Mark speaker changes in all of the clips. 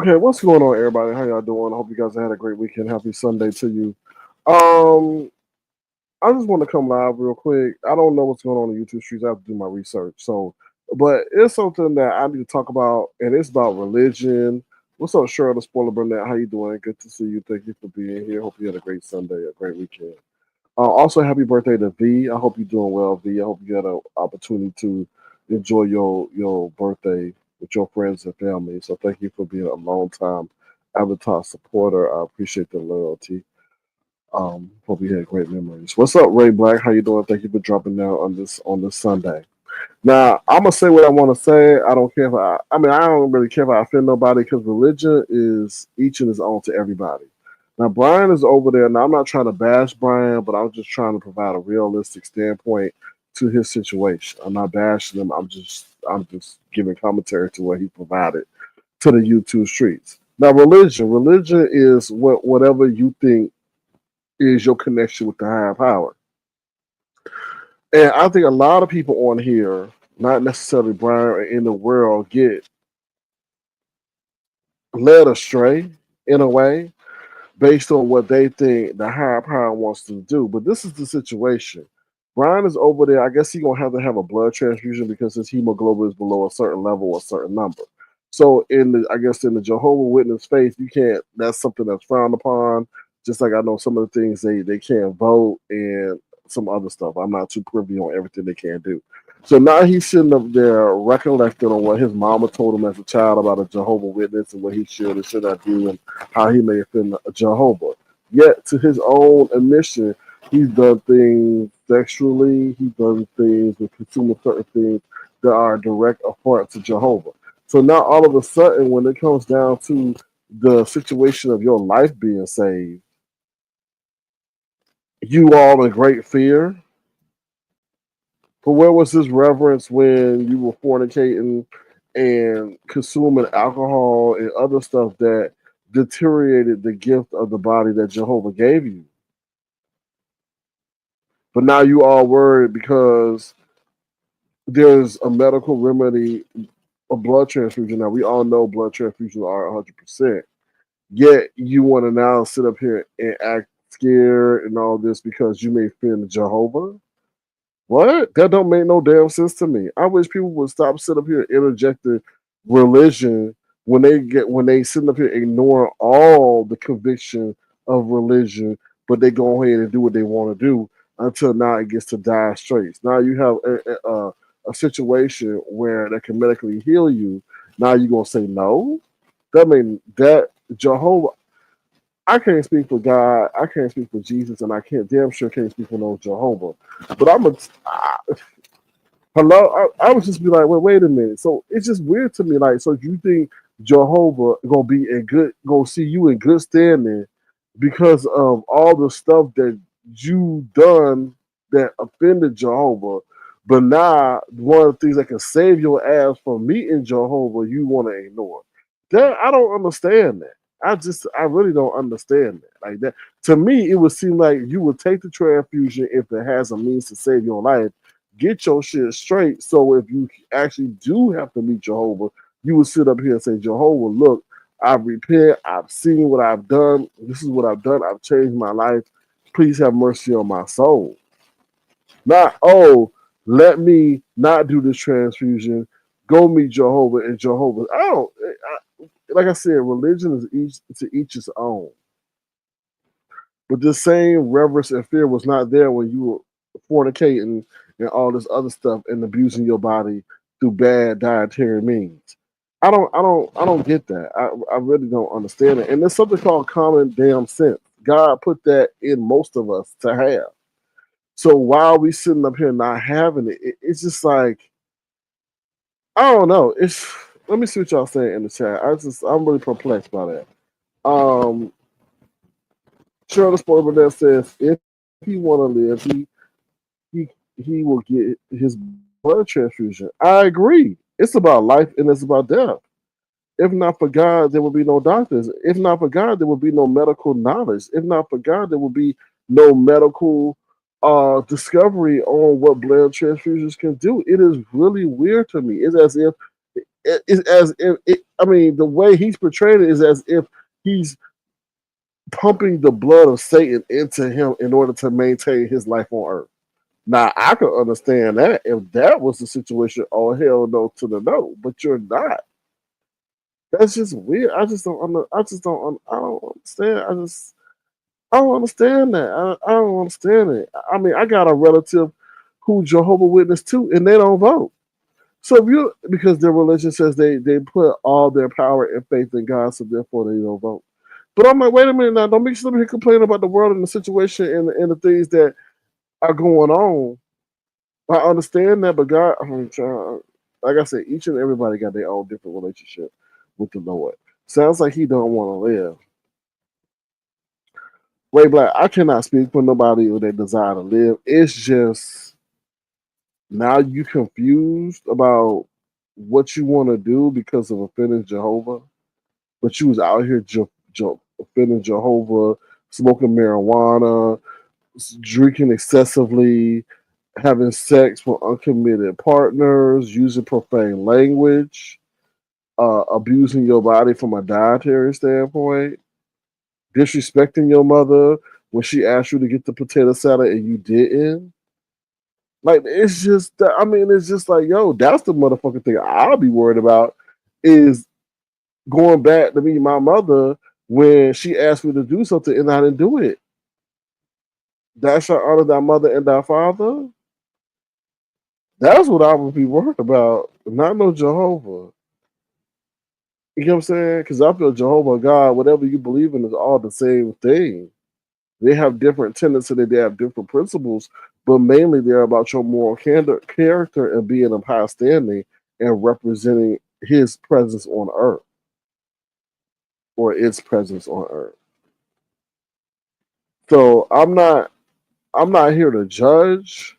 Speaker 1: Okay, what's going on, everybody? How y'all doing? I hope you guys had a great weekend. Happy Sunday to you. Um, I just want to come live real quick. I don't know what's going on in YouTube streets. I have to do my research. But it's something that I need to talk about, and it's about religion. What's up, Cheryl, the spoiler Burnett? How you doing? Good to see you. Thank you for being here. Hope you had a great Sunday, a great weekend. Also, happy birthday to V. I hope you're doing well, V. I hope you had an opportunity to enjoy your birthday with your friends and family. So thank you for being a long time Avatar supporter. I appreciate the loyalty. Hope you had great memories. What's up, Ray Black? How you doing? Thank you for dropping down on this Sunday. Now I'm gonna say what I want to say. I don't care if I don't really care if I offend nobody because religion is each and his own to everybody. Now Brian is over there. Now I'm not trying to bash Brian, but I'm just trying to provide a realistic standpoint to his situation. I'm not bashing him. I'm just giving commentary to what he provided to the YouTube streets. Now religion is whatever you think is your connection with the higher power. And I think a lot of people on here, not necessarily Brian or in the world, get led astray in a way based on what they think the higher power wants to do. But this is the situation. Brian is over there. I guess he's gonna have a blood transfusion because his hemoglobin is below a certain level or a certain number. So in the Jehovah Witness faith, you can't. That's something that's frowned upon. Just like I know some of the things they can't vote and some other stuff. I'm not too privy on everything they can't do. So now he's sitting up there recollecting on what his mama told him as a child about a Jehovah Witness and what he should and should not do and how he may offend Jehovah. Yet, to his own admission, he's done things sexually, he's done things with consuming certain things that are a direct affront to Jehovah. So now, all of a sudden, when it comes down to the situation of your life being saved, you all in great fear. But where was this reverence when you were fornicating and consuming alcohol and other stuff that deteriorated the gift of the body that Jehovah gave you? But now you all worried because there's a medical remedy, a blood transfusion. Now we all know blood transfusions are 100%. Yet you want to now sit up here and act scared and all this because you may offend Jehovah. What? That don't make no damn sense to me. I wish people would stop sitting up here interjecting religion when they sitting up here ignoring all the conviction of religion, but they go ahead and do what they want to do until now it gets to dire straits. Now you have a situation where they can medically heal you. Now you're gonna say no? That mean that Jehovah. I can't speak for God. I can't speak for Jesus, and I can't damn sure can't speak for no Jehovah. But hello. I would just be like, well, wait a minute. So it's just weird to me. Like, so you think Jehovah gonna be in good, gonna see you in good standing because of all the stuff that you done that offended Jehovah, but now one of the things that can save your ass from meeting Jehovah, you want to ignore. That I don't understand that. I really don't understand that. Like that to me, it would seem like you would take the transfusion if it has a means to save your life. Get your shit straight. So if you actually do have to meet Jehovah, you would sit up here and say, Jehovah, look, I repent. I've seen what I've done. This is what I've done. I've changed my life. Please have mercy on my soul. Not, oh, let me not do this transfusion. Go meet Jehovah and Jehovah. I don't. Like I said, religion is each to each his own. But this same reverence and fear was not there when you were fornicating and all this other stuff and abusing your body through bad dietary means. I don't get that. I really don't understand it. And there's something called common damn sense. God put that in most of us to have. So why are we sitting up here not having it? It's just like I don't know. It's let me see what y'all saying in the chat. I'm really perplexed by that. Um, Cheryl Sport that says if he want to live, he he will get his blood transfusion. I agree. It's about life and it's about death. If not for God, there would be no doctors. If not for God, there would be no medical knowledge. If not for God, there would be no medical discovery on what blood transfusions can do. It is really weird to me. It's as if it's as if I mean, the way he's portrayed it is as if he's pumping the blood of Satan into him in order to maintain his life on earth. Now I can understand that if that was the situation. Oh hell no to the no, but you're not. That's just weird. I just don't. I just don't. I don't understand. I don't understand that. I don't understand it. I mean, I got a relative who Jehovah Witness too, and they don't vote. So if you because their religion says they put all their power and faith in God, so therefore they don't vote. But I'm like, wait a minute now, don't make somebody complain about the world and the situation and the things that are going on. I understand that, but God, I'm trying, like I said, each and everybody got their own different relationship with the Lord. Sounds like he don't want to live. Ray Black, I cannot speak for nobody with their desire to live. It's just now you confused about what you want to do because of offending Jehovah, but you was out here offending Jehovah, smoking marijuana, drinking excessively, having sex with uncommitted partners, using profane language, abusing your body from a dietary standpoint, disrespecting your mother when she asked you to get the potato salad and you didn't. Like it's just, I mean, it's just like, yo, that's the motherfucking thing I'll be worried about is going back to meet my mother when she asked me to do something and I didn't do it. That shall honor thy mother and thy father. That's what I would be worried about, not no Jehovah. You know what I'm saying? Because I feel Jehovah God, whatever you believe in, is all the same thing. They have different tendencies, they have different principles, but mainly they're about your moral character and being of high standing and representing His presence on earth or its presence on earth. So I'm not here to judge.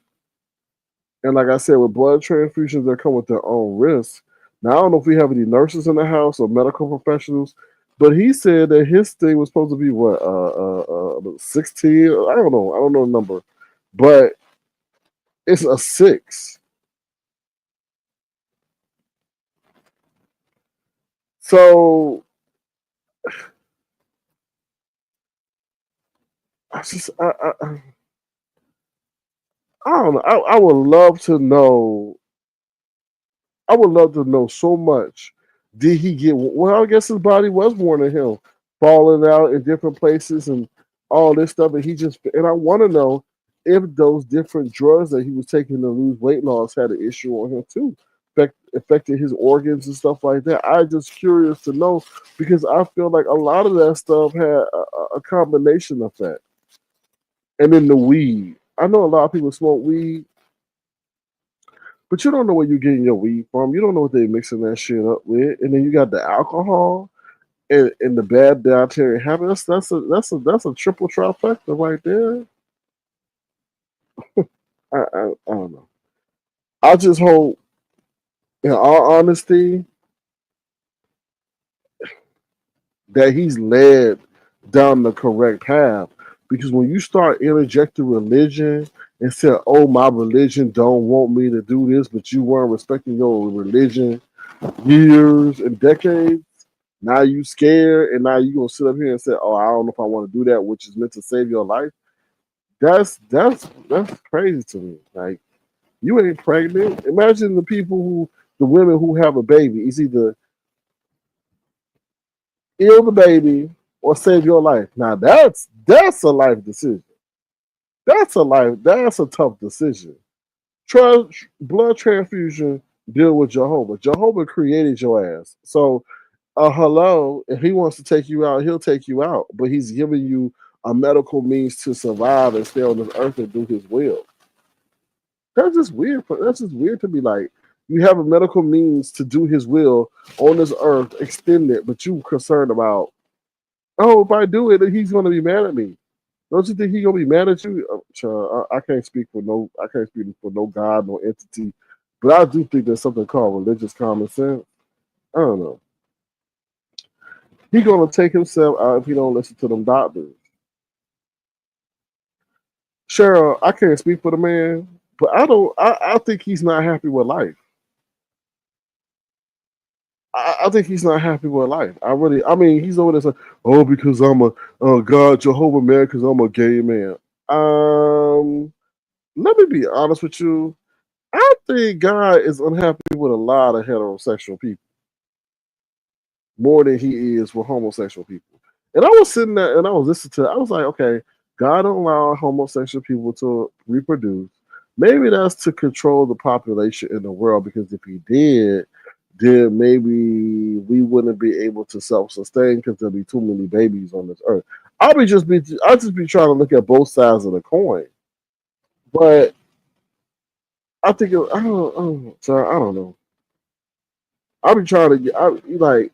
Speaker 1: And like I said, with blood transfusions, they come with their own risks. Now, I don't know if we have any nurses in the house or medical professionals, but he said that his thing was supposed to be what, 16? I don't know. I don't know the number, but it's a 6. So I just, I don't know. I would love to know. I would love to know so much. Did he get? Well, I guess his body was warning him, falling out in different places and all this stuff. And he just and I want to know if those different drugs that he was taking to lose weight loss had an issue on him too, affected his organs and stuff like that. I just curious to know because I feel like a lot of that stuff had a combination effect. And then the weed. I know a lot of people smoke weed, but you don't know where you're getting your weed from. You don't know what they're mixing that shit up with. And then you got the alcohol and the bad dietary habits. That's a triple trifecta right there. I don't know. I just hope, in all honesty, that he's led down the correct path. Because when you start interjecting religion and say, "Oh, my religion don't want me to do this," but you weren't respecting your religion years and decades. Now you scared, and now you gonna sit up here and say, "Oh, I don't know if I want to do that," which is meant to save your life. That's crazy to me. Like you ain't pregnant. Imagine the women who have a baby. It's either kill the baby or save your life. Now that's a life decision. That's a tough decision. Blood transfusion deal with Jehovah. Jehovah created your ass. So hello, if he wants to take you out, he'll take you out. But he's giving you a medical means to survive and stay on this earth and do his will. That's just weird. That's just weird to be like, you have a medical means to do his will on this earth, extend it, but you concerned about, oh, if I do it, he's gonna be mad at me. Don't you think he's gonna be mad at you? I can't speak for I can't speak for no God, no entity, but I do think there's something called religious common sense. I don't know. He gonna take himself out if he don't listen to them doctors. Cheryl, I can't speak for the man, but I don't. I think he's not happy with life. I think he's not happy with life. I mean, he's over there saying, "Oh, because I'm a God Jehovah man, because I'm a gay man." Um, Let me be honest with you. I think God is unhappy with a lot of heterosexual people more than he is with homosexual people. And I was sitting there and I was listening to it. I was like, okay, God don't allow homosexual people to reproduce. Maybe that's to control the population in the world because if he did, then maybe we wouldn't be able to self-sustain because there'll be too many babies on this earth. I'll just be trying to look at both sides of the coin. But I don't know. I'll be trying to get, like,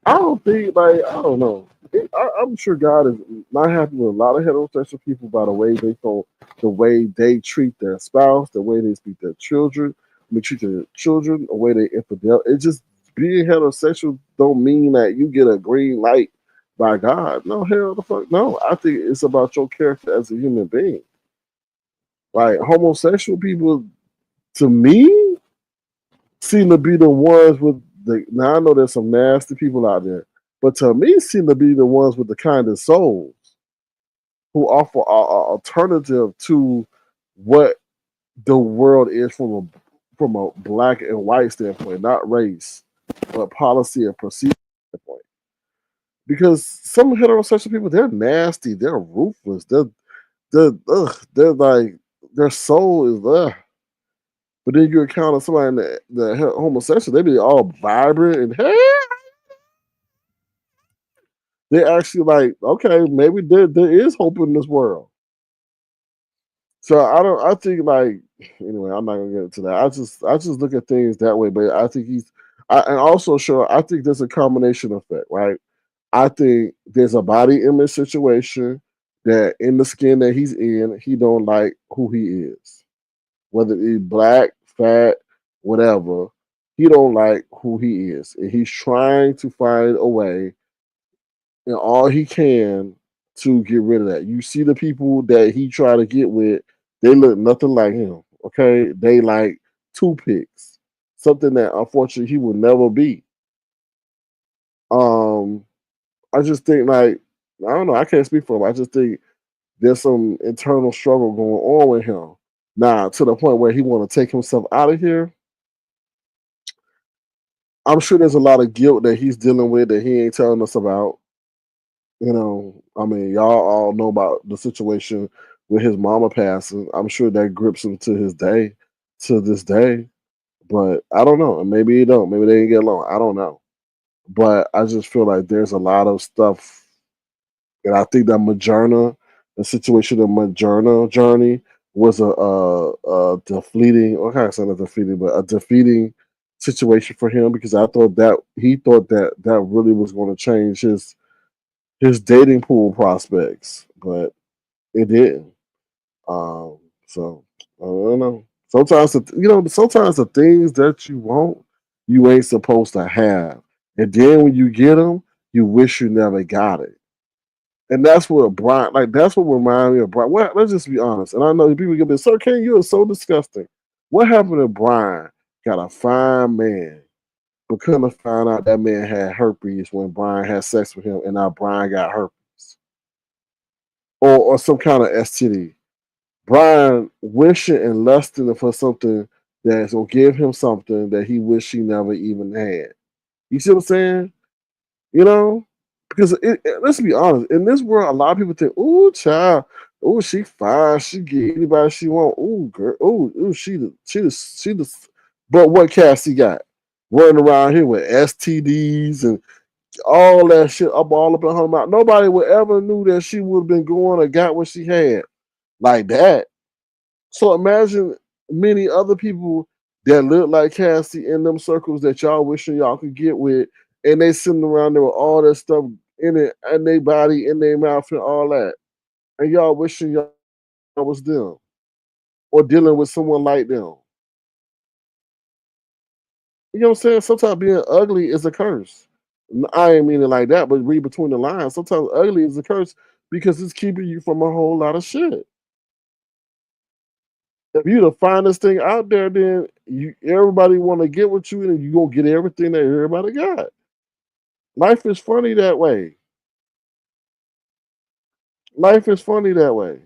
Speaker 1: I don't think, like, I don't know. I'm sure God is not happy with a lot of heterosexual people by the way they treat their spouse, the way they treat their children, the way they infidel. It just being heterosexual don't mean that you get a green light by God. No, hell the fuck no. I think it's about your character as a human being. Like homosexual people, to me, seem to be the ones with the. Now I know there's some nasty people out there, but to me, seem to be the ones with the kindest souls who offer an alternative to what the world is from a black and white standpoint, not race, but policy and procedure standpoint. Because some heterosexual people, they're nasty, they're ruthless, they're like their soul is But then you encounter somebody that homosexual, they be all vibrant and hey, they actually like, okay, maybe there is hope in this world. So I think like anyway, I'm not gonna get into that. I just look at things that way, but I think and also sure I think there's a combination effect, right? I think there's a body image situation that in the skin that he's in, he don't like who he is. Whether he's black, fat, whatever, he don't like who he is. And he's trying to find a way and all he can to get rid of that. You see the people that he try to get with, they look nothing like him. Okay. They like toothpicks. Something that unfortunately he will never be. Um, I just think like I don't know, I can't speak for him. I just think there's some internal struggle going on with him. Now, to the point where he want to take himself out of here, I'm sure there's a lot of guilt that he's dealing with that he ain't telling us about. I mean, y'all all know about the situation with his mama passing. I'm sure that grips him to this day. But I don't know. And maybe he don't. Maybe they didn't get along. I don't know. But I just feel like there's a lot of stuff, and I think that the situation of Moderna journey was a defeating, or kind of not defeating, but a defeating situation for him because I thought that he thought that that really was going to change his dating pool prospects, but it didn't. Um, so I don't know. Sometimes the things that you want, you ain't supposed to have, and then when you get them, you wish you never got it. And that's what Brian, like that's what reminded me of Brian. Well, let's just be honest. And I know people get this, Sir King, you are so disgusting. What happened to Brian? Got a fine man, but couldn't find out that man had herpes when Brian had sex with him, and now Brian got herpes or some kind of STD. Brian wishing and lusting for something that's gonna give him something that he wish he never even had. You see what I'm saying? You know, because let's be honest, in this world, a lot of people think, "Ooh, child, ooh, she fine, she get anybody she want. Ooh, girl, ooh, she the." But what Cassie got? Running around here with STDs and all that shit all up in her mouth. Nobody would ever knew that she would have been going or got what she had like that. So imagine many other people that look like Cassie in them circles that y'all wishing y'all could get with, and they sitting around there with all that stuff in it, and their body, in their mouth, and all that, and y'all wishing y'all was them or dealing with someone like them. You know what I'm saying? Sometimes being ugly is a curse. I ain't mean it like that, but read between the lines. Sometimes ugly is a curse because it's keeping you from a whole lot of shit. If you the finest thing out there, then everybody want to get with you, and you gonna get everything that everybody got. Life is funny that way. Life is funny that way.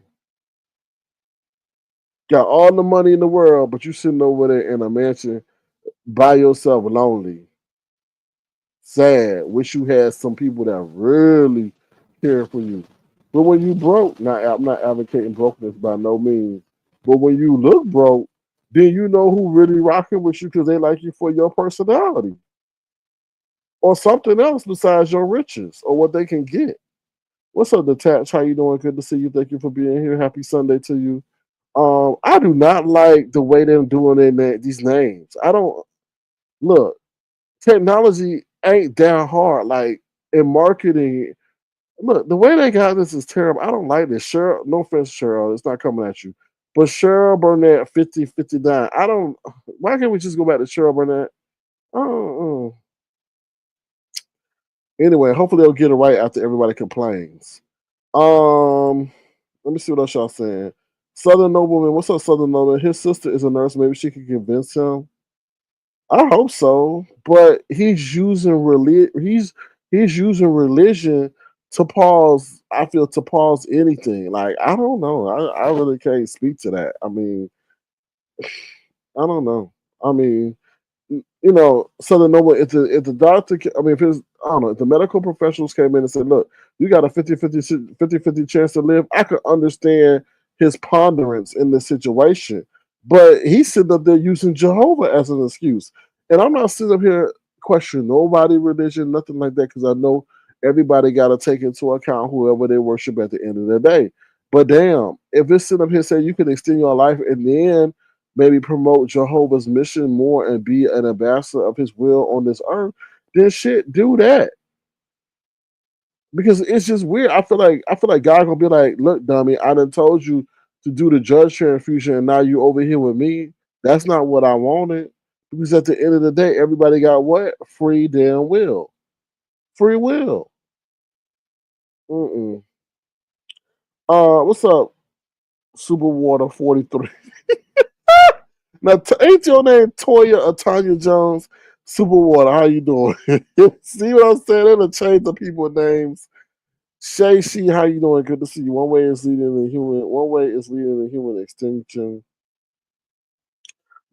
Speaker 1: Got all the money in the world, but you sitting over there in a mansion by yourself, lonely, sad. Wish you had some people that really care for you. But when you broke, I'm not advocating brokenness by no means. But when you look broke, then you know who really rocking with you because they like you for your personality or something else besides your riches or what they can get. What's up, Detach? How you doing? Good to see you. Thank you for being here. Happy Sunday to you. I do not like the way they're doing these names. I don't look. Technology ain't that hard. Like in marketing, look, the way they got this is terrible. I don't like this. Cheryl, no offense, Cheryl, it's not coming at you. But Cheryl Burnett 5059. I don't. Why can't we just go back to Cheryl Burnett? Oh, anyway, hopefully they'll get it right after everybody complains. Um, Let me see what else y'all saying. Southern Nobleman, what's up, Southern Nobleman? His sister is a nurse. Maybe she can convince him. I hope so, but he's using religion to pause. I feel to pause anything. Like I don't know. I really can't speak to that. I mean, I don't know. I mean, so the no if the doctor, I mean, if his, I don't know, if the medical professionals came in and said, look, you got a 50-50 chance to live, I could understand his ponderance in this situation. But he's sitting up there using Jehovah as an excuse. And I'm not sitting up here questioning nobody religion, nothing like that, because I know everybody got to take into account whoever they worship at the end of the day. But damn, if it's sitting up here saying you can extend your life and then maybe promote Jehovah's mission more and be an ambassador of his will on this earth, then shit, do that. Because it's just weird. I feel like God gonna be like, look, dummy, I done told you to do the judge transfusion and now you over here with me. That's not what I wanted. Because at the end of the day, everybody got what? Free damn will. Free will. Mm-mm. What's up, Superwater 43? Now, ain't your name Toya or Tanya Jones? Superwater, how you doing? See what I'm saying? They done change the people names. Shay, she, how you doing? Good to see you. One way is leading the human extinction.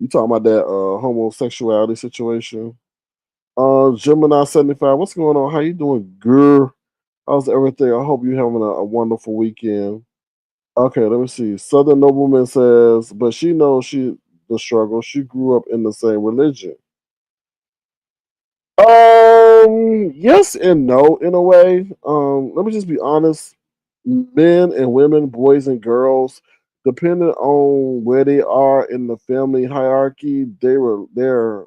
Speaker 1: You talking about that homosexuality situation? Gemini 75, what's going on? How you doing, girl? How's everything? I hope you're having a wonderful weekend. Okay, let me see. Southern Nobleman says, but she knows the struggle. She grew up in the same religion. Yes and no in a way. Let me just be honest. Men and women, boys and girls, depending on where they are in the family hierarchy, their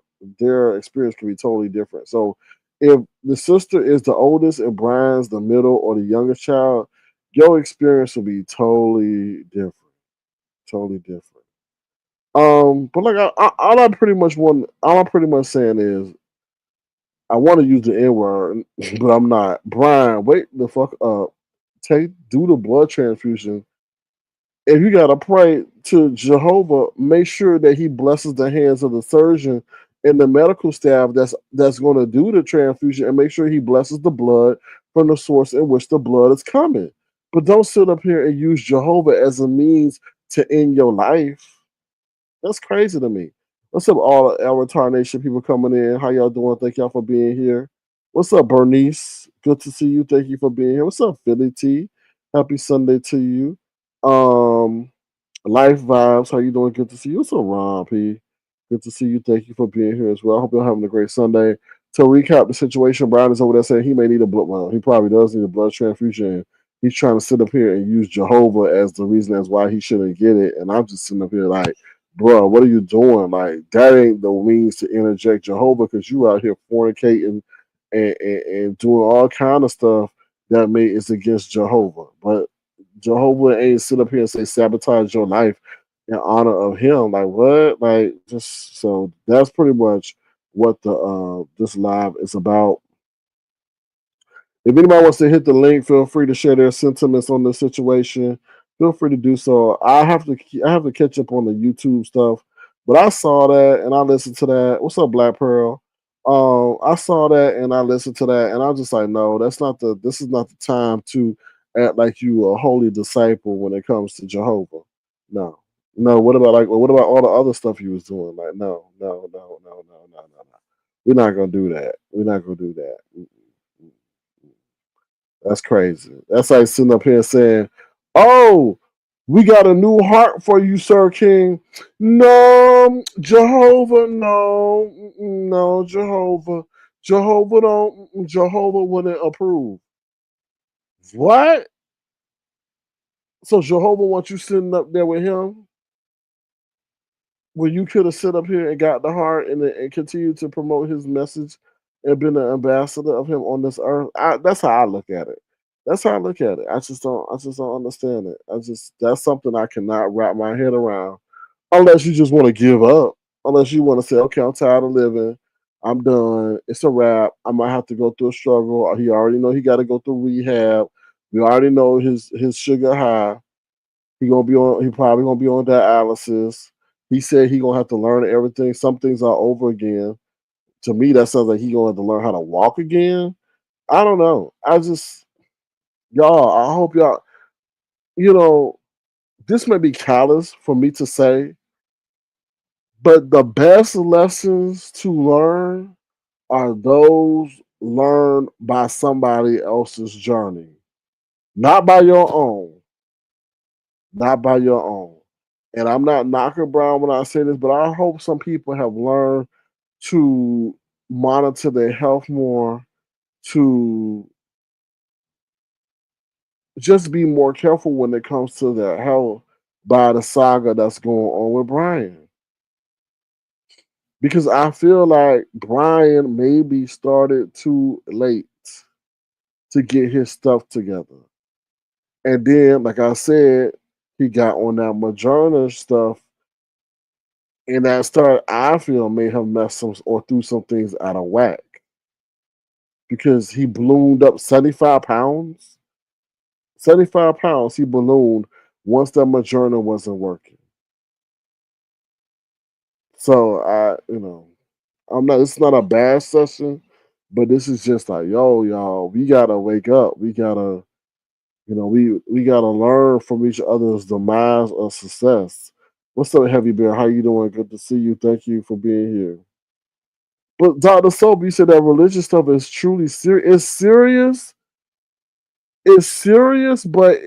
Speaker 1: experience can be totally different. So, if the sister is the oldest and Brian's the middle or the youngest child, your experience will be totally different. Totally different. But like all I'm pretty much saying is I want to use the N word, but I'm not. Brian, wake the fuck up. Do the blood transfusion. If you gotta pray to Jehovah, make sure that he blesses the hands of the surgeon and the medical staff that's going to do the transfusion, and make sure he blesses the blood from the source in which the blood is coming. But don't sit up here and use Jehovah as a means to end your life. That's crazy to me. What's up, all Avatar Nation people coming in? How y'all doing? Thank y'all for being here. What's up, Bernice? Good to see you. Thank you for being here. What's up, Philly T? Happy Sunday to you. Life Vibes, how you doing? Good to see you. What's up, Ron P? Good to see you. Thank you for being here as well. I hope you're having a great Sunday. To recap the situation, Brian is over there saying he may need a blood. Well, he probably does need a blood transfusion. He's trying to sit up here and use Jehovah as the reason as why he shouldn't get it. And I'm just sitting up here like, bro, what are you doing? Like, that ain't the means to interject Jehovah because you out here fornicating and doing all kind of stuff that may is against Jehovah. But Jehovah ain't sit up here and say sabotage your life in honor of him. Like what? Like just so that's pretty much what the this live is about. If anybody wants to hit the link, feel free to share their sentiments on the situation. Feel free to do so. I have to catch up on the YouTube stuff, but I saw that and I listened to that. What's up, Black Pearl? I saw that and I listened to that, and I was just like, no, that's not the. This is not the time to act like you a holy disciple when it comes to Jehovah. No, no. What about what about all the other stuff you was doing? Like, no, no, no, no, no, no, no, no. We're not gonna do that. We're not gonna do that. Mm-mm. That's crazy. That's like sitting up here saying, "Oh, we got a new heart for you, Sir King." No, Jehovah, no, no, Jehovah, Jehovah don't, Jehovah wouldn't approve. What? So Jehovah wants you sitting up there with him when you could have sit up here and got the heart and continue to promote his message and been an ambassador of him on this earth. That's how I look at it. That's how I look at it. I just don't understand it. That's something I cannot wrap my head around unless you just want to give up. Unless you want to say, okay, I'm tired of living. I'm done. It's a wrap. I might have to go through a struggle. Or he already know he got to go through rehab. We already know his sugar high. He gonna be on. He probably gonna be on dialysis. He said he gonna have to learn everything. Some things are over again. To me, that sounds like he gonna have to learn how to walk again. I don't know. Y'all. I hope y'all. You know, this may be callous for me to say, but the best lessons to learn are those learned by somebody else's journey, not by your own, not by your own. And I'm not knocking Brown when I say this, but I hope some people have learned to monitor their health more, to just be more careful when it comes to their health by the saga that's going on with Brian. Because I feel like Brian maybe started too late to get his stuff together. And then, like I said, he got on that Moderna stuff, and that start I feel may have messed some or threw some things out of whack because he ballooned up 75 pounds. 75 pounds he ballooned once that Moderna wasn't working. So I'm not. It's not a bad session, but this is just like, yo, y'all, we gotta wake up. We gotta, we gotta learn from each other's demise or success. What's up, Heavy Bear? How you doing? Good to see you. Thank you for being here. But Dr. Soap, you said that religious stuff is truly serious. It's serious. It's serious, but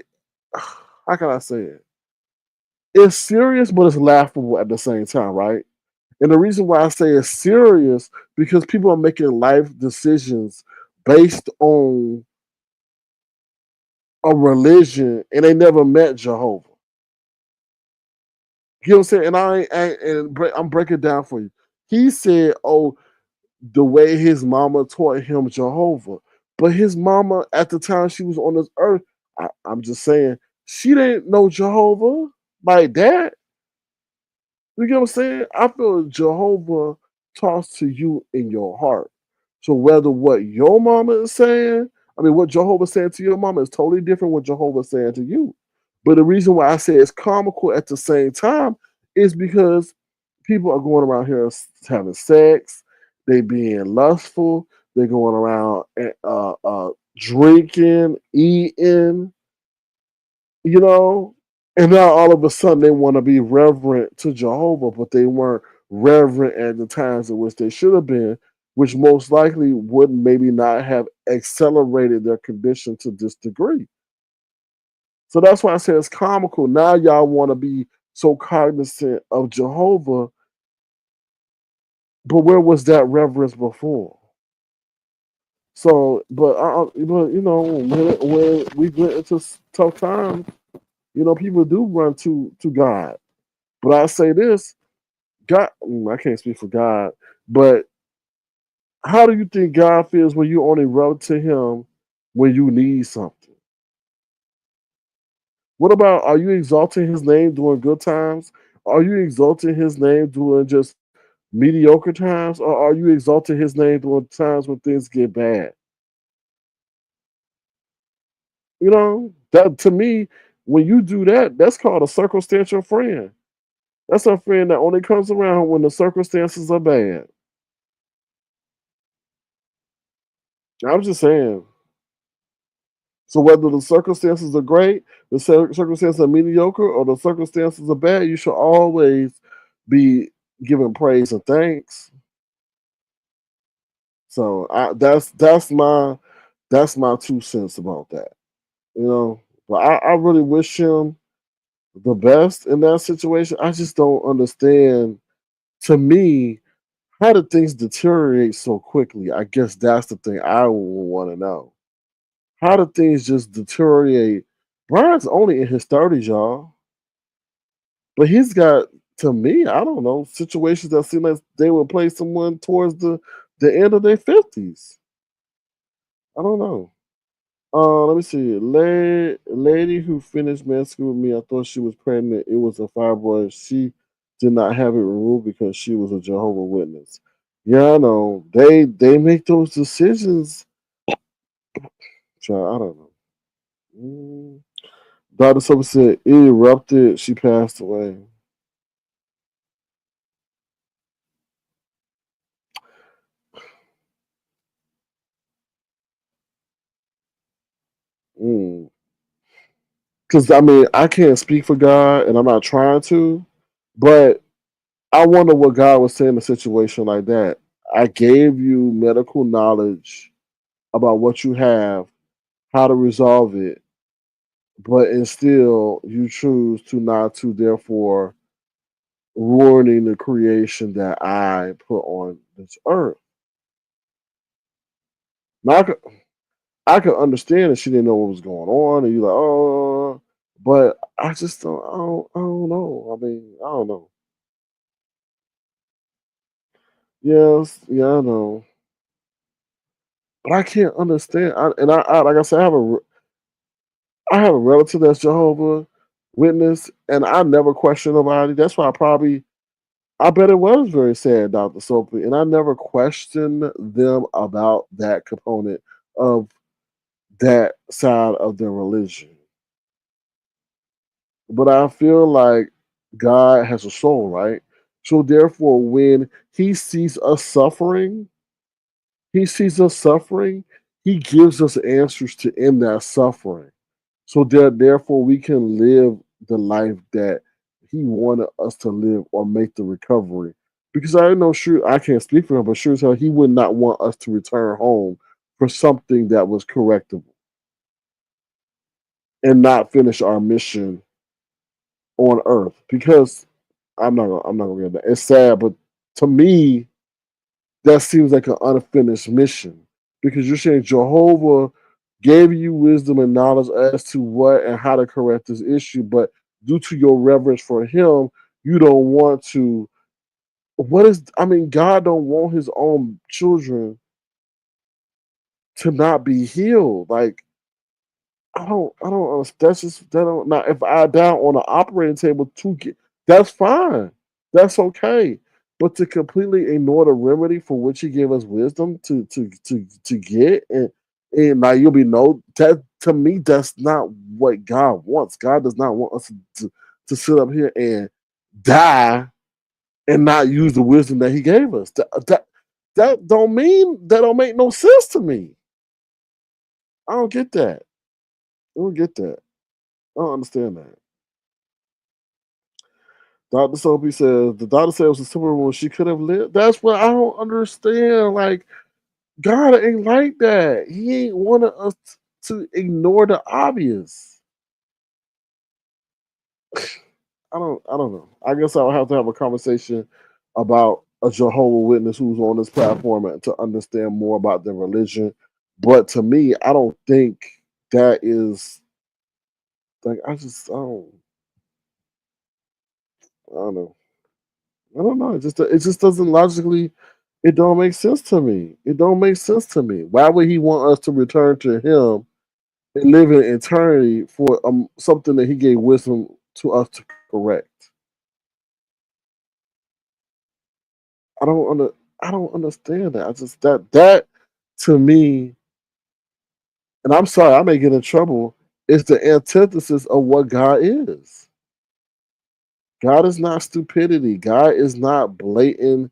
Speaker 1: how can I say it? It's serious, but it's laughable at the same time, right? And the reason why I say it's serious because people are making life decisions based on a religion and they never met Jehovah. You know what I'm saying? And I'm breaking it down for you. He said, "Oh, the way his mama taught him Jehovah," but his mama at the time she was on this earth, I'm just saying, she didn't know Jehovah like that. You get what I'm saying? I feel Jehovah talks to you in your heart. So whether what your mama is saying, I mean, what Jehovah saying to your mama is totally different what Jehovah saying to you. But the reason why I say it's comical at the same time is because people are going around here having sex, they being lustful, they're going around drinking, eating, you know, and now all of a sudden they want to be reverent to Jehovah, but they weren't reverent at the times in which they should have been, which most likely would maybe not have accelerated their condition to this degree. So that's why I say it's comical. Now y'all want to be so cognizant of Jehovah, but where was that reverence before? So, but when we get into tough times, people do run to God. But I say this, God, I can't speak for God, but how do you think God feels when you only run to Him when you need something? What about, are you exalting His name during good times? Are you exalting His name during just mediocre times? Or are you exalting His name during times when things get bad? That to me, When you do that, that's called a circumstantial friend. That's a friend that only comes around when the circumstances are bad. I'm just saying. So whether the circumstances are great, the circumstances are mediocre, or the circumstances are bad, you should always be giving praise and thanks. So that's my 2 cents about that. You know, but I really wish him the best in that situation. I just don't understand. To me, how did things deteriorate so quickly? I guess that's the thing I would want to know. How did things just deteriorate? Brian's only in his 30s, y'all. But he's got, to me, I don't know, situations that seem like they would place someone towards the end of their 50s. I don't know. Let me see. Lady who finished med school with me, I thought she was pregnant. It was a fibroid. She did not have it removed because she was a Jehovah Witness. Yeah, I know. They make those decisions. Child, I don't know. Mm. Dr. Sophie said it erupted. She passed away. Because I mean, I can't speak for God, and I'm not trying to, but I wonder what God was saying in a situation like that. I gave you medical knowledge about what you have, how to resolve it, but and still you choose to not to, therefore ruining the creation that I put on this earth. Now I could understand that she didn't know what was going on, and you're like, oh, but I just I don't know. I mean, I don't know. Yes, yeah, I know, but I can't understand. I like I said, I have a relative that's Jehovah Witness, and I never question nobody. That's why I bet it was very sad, Dr. Soapy, and I never questioned them about that component of that side of their religion. But I feel like God has a soul, right? So therefore, when he sees us suffering, he gives us answers to end that suffering. So that therefore we can live the life that he wanted us to live or make the recovery. Because I know sure I can't speak for him, but sure as hell he would not want us to return home for something that was correctable and not finish our mission on earth. Because I'm not gonna get that. It's sad, but to me, that seems like an unfinished mission. Because you're saying Jehovah gave you wisdom and knowledge as to what and how to correct this issue, but due to your reverence for him, you don't want to. What is, I mean, God don't want his own children to not be healed. Like, I don't understand. That's just that don't, now if I down on the operating table to get, that's fine. That's okay. But to completely ignore the remedy for which he gave us wisdom to get, and now you'll be no, that to me that's not what God wants. God does not want us to sit up here and die and not use the wisdom that he gave us. That don't make no sense to me. I don't get that. I don't get that. I don't understand that. Dr. Soapy says the doctor said it was a superwoman she could have lived. That's what I don't understand. Like, God ain't like that. He ain't wanted us to ignore the obvious. I don't know. I guess I'll have to have a conversation about a Jehovah Witness who's on this platform and to understand more about their religion. But to me, I don't think that is like I don't know. I don't know. It just doesn't logically. It don't make sense to me. It don't make sense to me. Why would he want us to return to him and live in eternity for something that he gave wisdom to us to correct? I don't under, I don't understand that. I just that to me, and I'm sorry, I may get in trouble. It's the antithesis of what God is. God is not stupidity. God is not blatant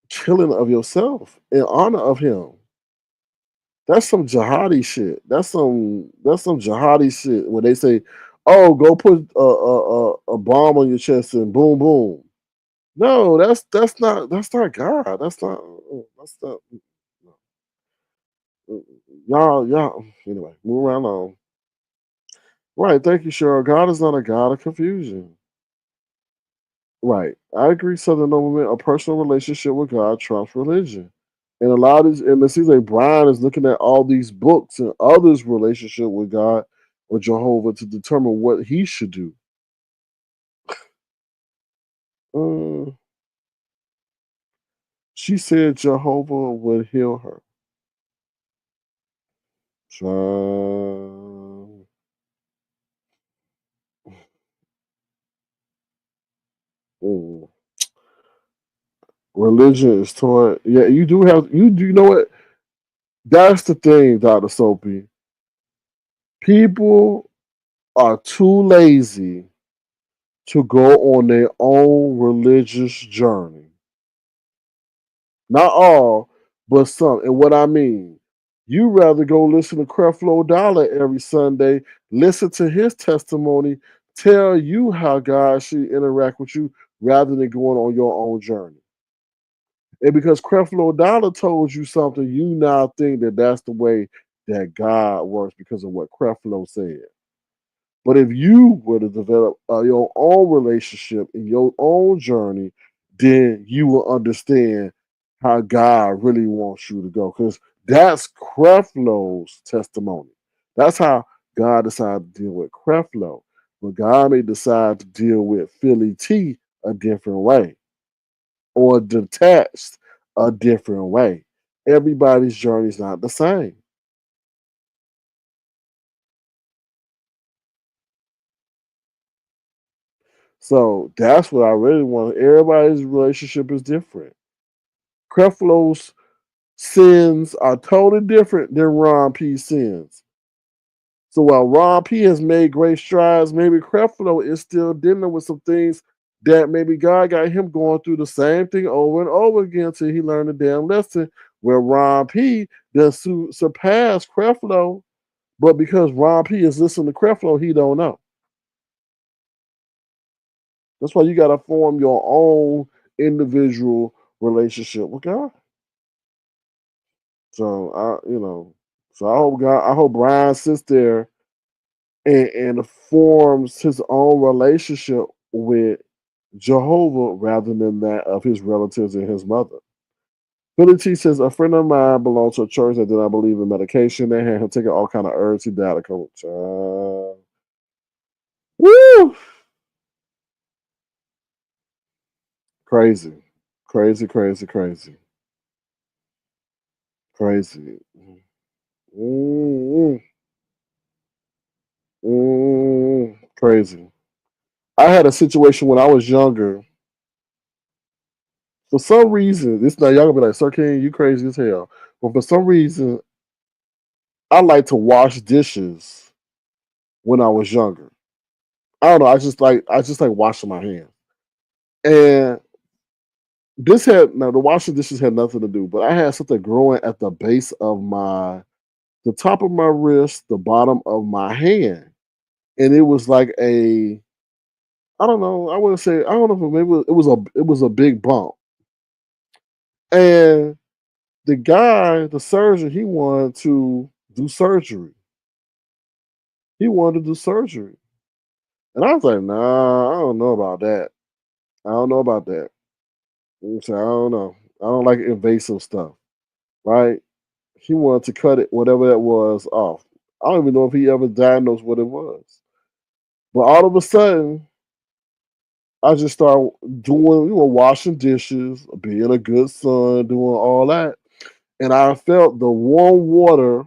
Speaker 1: killing of yourself in honor of Him. That's some jihadi shit. That's some jihadi shit when they say, "Oh, go put a bomb on your chest and boom boom." No, that's not God. That's not. Y'all. Anyway, move around on. Right. Thank you, Cheryl. God is not a God of confusion. Right. I agree, Southern Nobleman. A personal relationship with God trumps religion. And a lot of these, and it seems like Brian is looking at all these books and others' relationship with God or Jehovah to determine what he should do. Uh, she said Jehovah would heal her. Child. Mm. Religion is taught. Yeah, you do have you do you know what? That's the thing, Dr. Soapy. People are too lazy to go on their own religious journey. Not all, but some. And what I mean, you rather go listen to Creflo Dollar every Sunday, listen to his testimony, tell you how God should interact with you rather than going on your own journey. And because Creflo Dollar told you something, you now think that that's the way that God works because of what Creflo said. But if you were to develop your own relationship in your own journey, then you will understand how God really wants you to go. Because that's Creflo's testimony. That's how God decided to deal with Creflo. But God may decide to deal with Philly T a different way or detached a different way. Everybody's journey is not the same. So that's what I really want. Everybody's relationship is different. Creflo's sins are totally different than Ron P's sins. So while Ron P has made great strides, maybe Creflo is still dealing with some things that maybe God got him going through the same thing over and over again until he learned the damn lesson. Where Ron P does surpass Creflo, but because Ron P is listening to Creflo, he don't know. That's why you got to form your own individual relationship with God. So so I hope Brian sits there and forms his own relationship with Jehovah rather than that of his relatives and his mother. Billy T says a friend of mine belonged to a church that did not believe in medication. They had him taking all kind of herbs. He died a couple times. Woo! Crazy, crazy, crazy, crazy, crazy. Mm, crazy. I had a situation when I was younger. For some reason, this now y'all gonna be like, "Sir King, you crazy as hell." But for some reason, I like to wash dishes when I was younger. I don't know. I just like washing my hands. And this had now the washing dishes had nothing to do, but I had something growing at the base of the top of my wrist, the bottom of my hand, and it was like a I don't know. I wouldn't say I don't know if it was a big bump. And the guy, the surgeon, he wanted to do surgery. He wanted to do surgery. And I was like, nah, I don't know about that. I don't know about that. So I don't know. I don't like invasive stuff, right? He wanted to cut it, whatever that was, off. I don't even know if he ever diagnosed what it was. But all of a sudden, I just started doing, washing dishes, being a good son, doing all that. And I felt the warm water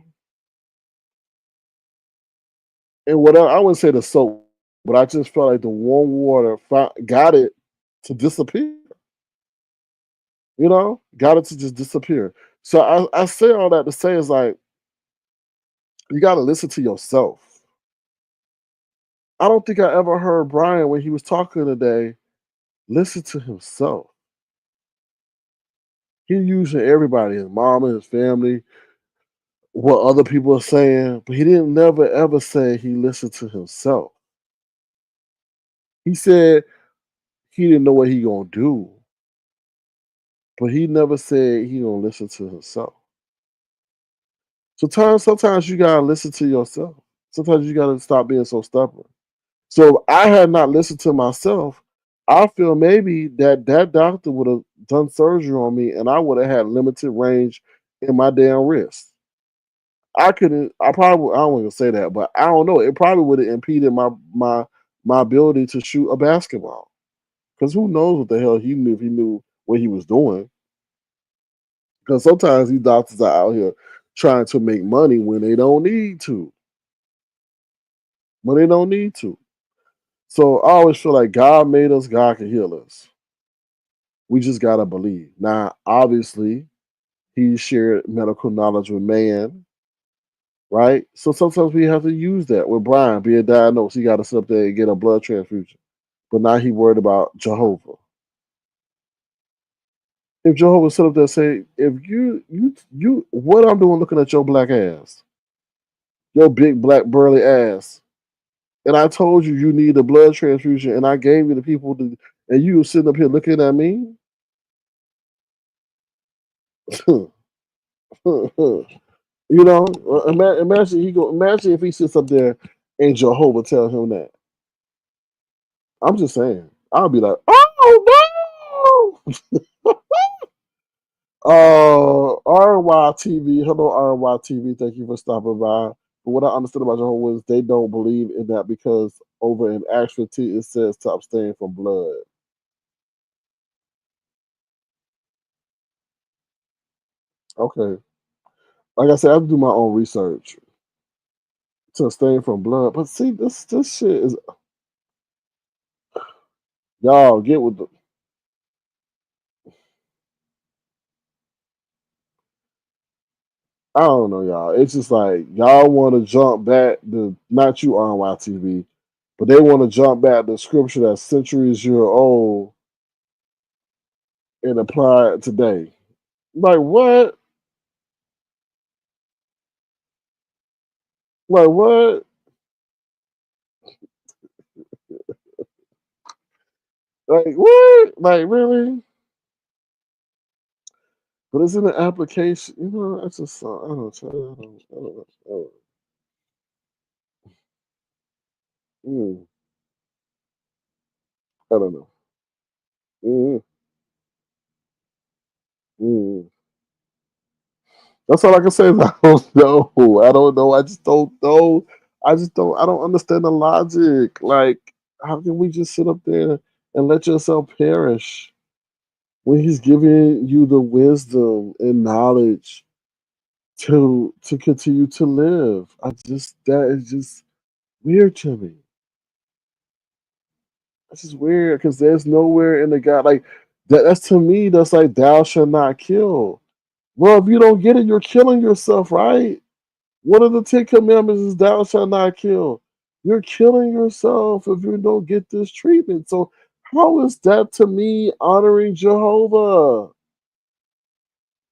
Speaker 1: and whatever. I wouldn't say the soap, but I just felt like the warm water got it to disappear. Got it to just disappear. So I say all that to say is like You got to listen to yourself. I don't think I ever heard Brian when he was talking today listen to himself. He using everybody, his mama, his family, what other people are saying, but he didn't never ever say he listened to himself. He said he didn't know what he gonna do, but he never said he gonna listen to himself. Sometimes you gotta listen to yourself. Sometimes you gotta stop being so stubborn. So if I had not listened to myself, I feel maybe that doctor would have done surgery on me, and I would have had limited range in my damn wrist. I couldn't. I probably. I don't want to say that, but I don't know. It probably would have impeded my ability to shoot a basketball. Because who knows what the hell he knew if he knew what he was doing. Because sometimes these doctors are out here trying to make money when they don't need to. When they don't need to. So I always feel like God made us, God can heal us. We just gotta believe. Now, obviously, he shared medical knowledge with man, right? So sometimes we have to use that. With Brian being diagnosed, he got to sit up there and get a blood transfusion. But now he worried about Jehovah. If Jehovah sit up there and say, if you what I'm doing looking at your black ass, your big black burly ass, and I told you you need a blood transfusion, and I gave you the people to, and you were sitting up here looking at me. You know, imagine imagine if he sits up there and Jehovah tell him that. I'm just saying, I'll be like, oh no. RYTV, hello RYTV, thank you for stopping by. But what I understood about Jehovah is they don't believe in that because over in Acts 15 it says to abstain from blood. Okay, like I said, I have to do my own research to abstain from blood. But see, this shit is y'all get with the. I don't know, y'all. It's just like y'all want to jump back the not you RYTV, but they want to jump back the scripture that's centuries year old and apply it today. Like what? Like what? Like what? Like really? But it's in the application. You know, I just I don't know. Mm, I don't know. Mm, mm. That's all I can say is I don't know. I don't know. I just don't know. I just don't. I don't understand the logic. Like, how can we just sit up there and let yourself perish when he's giving you the wisdom and knowledge to continue to live? I just that is just weird to me. That's just weird because there's nowhere in the God like that. That's to me. That's like thou shalt not kill. Well, if you don't get it, you're killing yourself, right? One of the Ten Commandments is thou shalt not kill. You're killing yourself if you don't get this treatment. So how is that to me honoring Jehovah?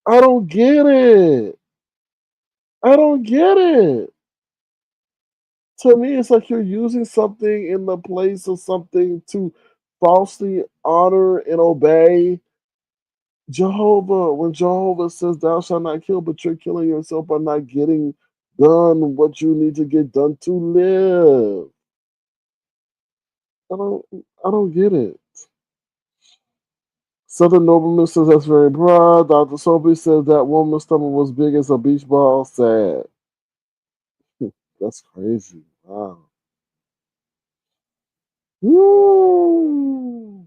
Speaker 1: I don't get it. I don't get it. To me, it's like you're using something in the place of something to falsely honor and obey Jehovah. When Jehovah says thou shalt not kill, but you're killing yourself by not getting done what you need to get done to live. I don't I don't get it. Southern Nobleman says that's very broad. Dr. Sophie says that woman's stomach was big as a beach ball. Sad. That's crazy. Wow. Woo.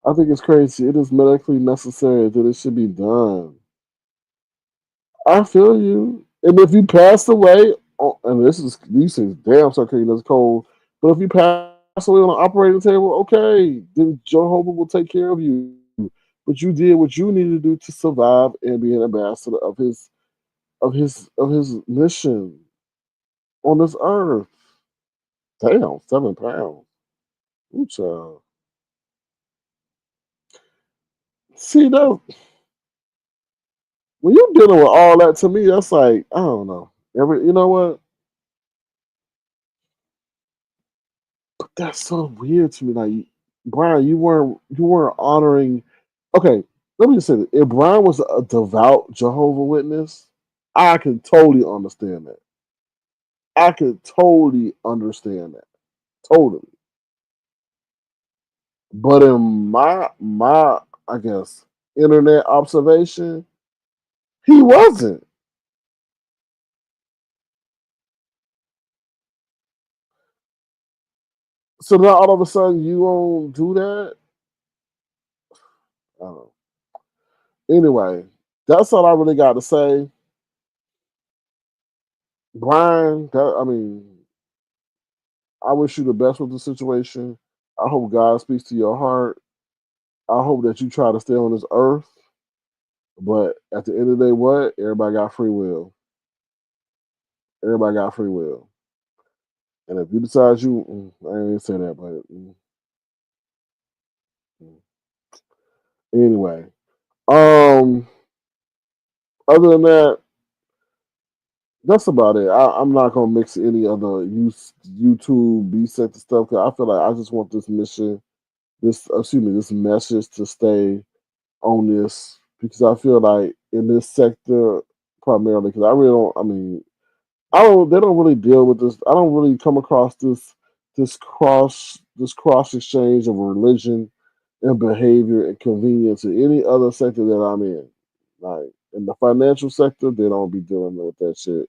Speaker 1: I think it's crazy. It is medically necessary that it should be done. I feel you. And if you passed away, oh, and this is these things, damn, so crazy. That's cold. But if you pass away on an operating table, okay, then Jehovah will take care of you. But you did what you needed to do to survive and be an ambassador of his mission. on this earth. Damn, 7 pounds. Ooh, child. See that when you're dealing with all that, to me, that's like I don't know. You know what? But that's so weird to me. Like Brian, you weren't honoring. Okay, let me just say this: if Brian was a devout Jehovah Witness, I can totally understand that. I could totally understand that. Totally. But in my I guess internet observation, he wasn't. So now all of a sudden you won't do that? I don't know. Anyway, that's all I really got to say. Brian, I mean, I wish you the best with the situation. I hope God speaks to your heart. I hope that you try to stay on this earth. But at the end of the day, what? Everybody got free will. Everybody got free will. And if you decide I ain't say that, but mm. Anyway, um, other than that, that's about it. I'm not gonna mix any other YouTube B sector stuff because I feel like I just want this mission, this message to stay on this because I feel like in this sector primarily because I really don't. I mean, I don't. They don't really deal with this. I don't really come across this cross exchange of religion and behavior and convenience in any other sector that I'm in. Like in the financial sector, they don't be dealing with that shit.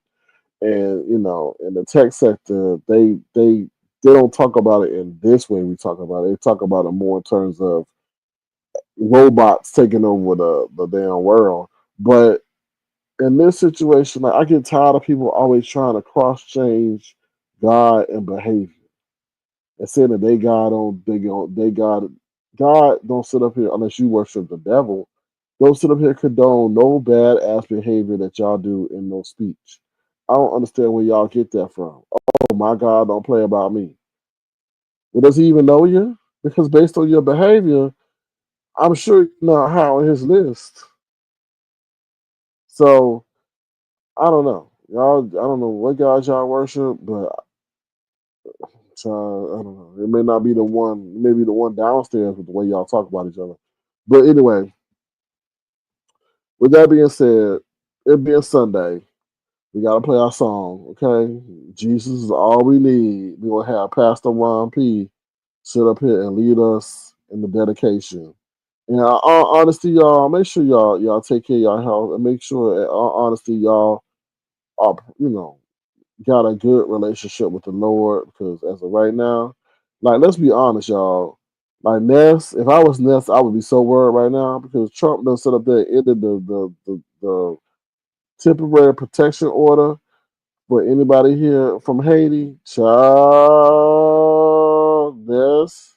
Speaker 1: And in the tech sector, they don't talk about it in this way we talk about it. They talk about it more in terms of robots taking over the damn world. But in this situation, like I get tired of people always trying to cross change God and behavior and saying that God don't sit up here unless you worship the devil. Don't sit up here condone no bad ass behavior that y'all do in no speech. I don't understand where y'all get that from. Oh my God, don't play about me. Well, does he even know you? Because based on your behavior, I'm sure you're not high on his list. So I don't know. Y'all, I don't know what God y'all worship, but I don't know. It may not be the one, it may be the one downstairs with the way y'all talk about each other. But anyway, with that being said, it being Sunday, we gotta play our song, okay? Jesus is all we need. We're gonna have Pastor Ron P sit up here and lead us in the dedication. And all honesty, y'all, make sure y'all take care of y'all health and make sure, in all honesty, y'all are got a good relationship with the Lord because as of right now, like let's be honest, y'all. Like Ness, if I was Ness, I would be so worried right now because Trump done set up there ended the temporary protection order for anybody here from Haiti. Child, Ness,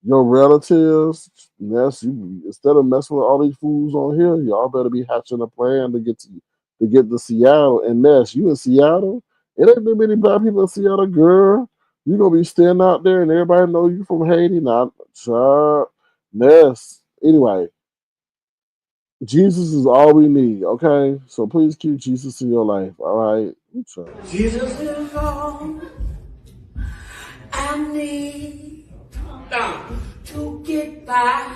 Speaker 1: your relatives, Ness, you instead of messing with all these fools on here, y'all better be hatching a plan to get to Seattle. And Ness, you in Seattle? It ain't that many black people in Seattle, girl. You gonna be standing out there and everybody know you from Haiti. Not child. Ness. Anyway, Jesus is all we need, okay? So please keep Jesus in your life, all right?
Speaker 2: Jesus is all I need to get by.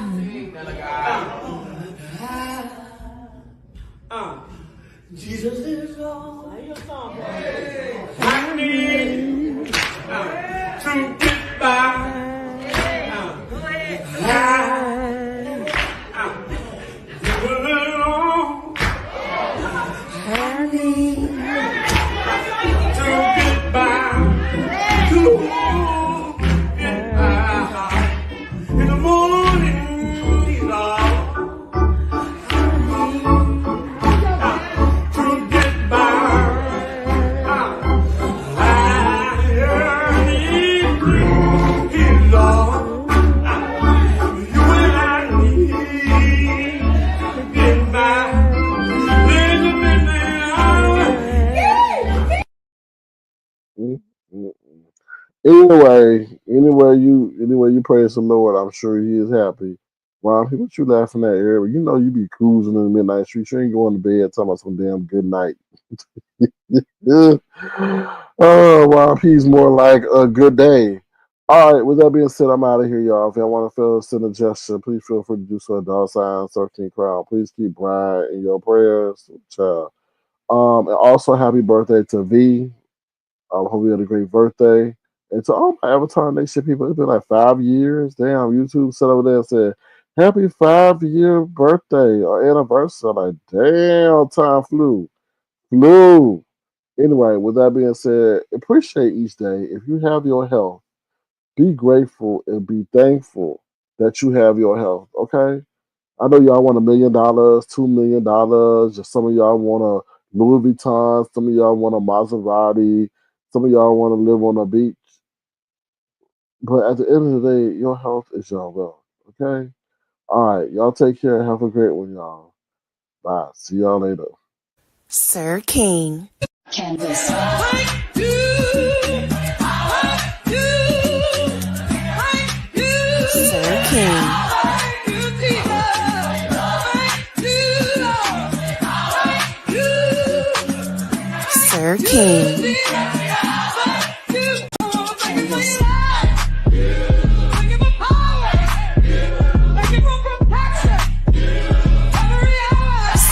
Speaker 2: Jesus is all I need to get by. I need to get by. In the morning, he's all to get by.
Speaker 1: Mm, mm, mm. Anyway, you praise the Lord. I'm sure He is happy. Ron, what you laughing at, Eric? You know you be cruising in the midnight streets. You ain't going to bed talking about some damn good night. Yeah. Oh, Ron P's more like a good day. All right. With that being said, I'm out of here, y'all. If y'all want to send a gesture, please feel free to do so. $, 13 crown. Please keep Brian in your prayers, child. And also happy birthday to V. Hope you had a great birthday. And to all my Avatar Nation people, it's been like 5 years. Damn, YouTube sat over there and said, happy 5-year birthday or anniversary. I'm like, damn, time flew. Flew. Anyway, with that being said, appreciate each day. If you have your health, be grateful and be thankful that you have your health, okay? I know y'all want $1 million, $2 million. Just some of y'all want a Louis Vuitton. Some of y'all want a Maserati. Some of y'all want to live on a beach. But at the end of the day, your health is your wealth. Okay. All right. Y'all take care. Have a great one, y'all. Bye. See y'all later.
Speaker 3: Sir King.
Speaker 4: Canvas.
Speaker 3: Sir King. Sir King.
Speaker 4: Canvas.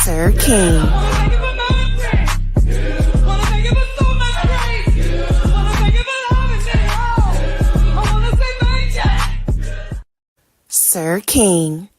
Speaker 3: Sir King. Sir King.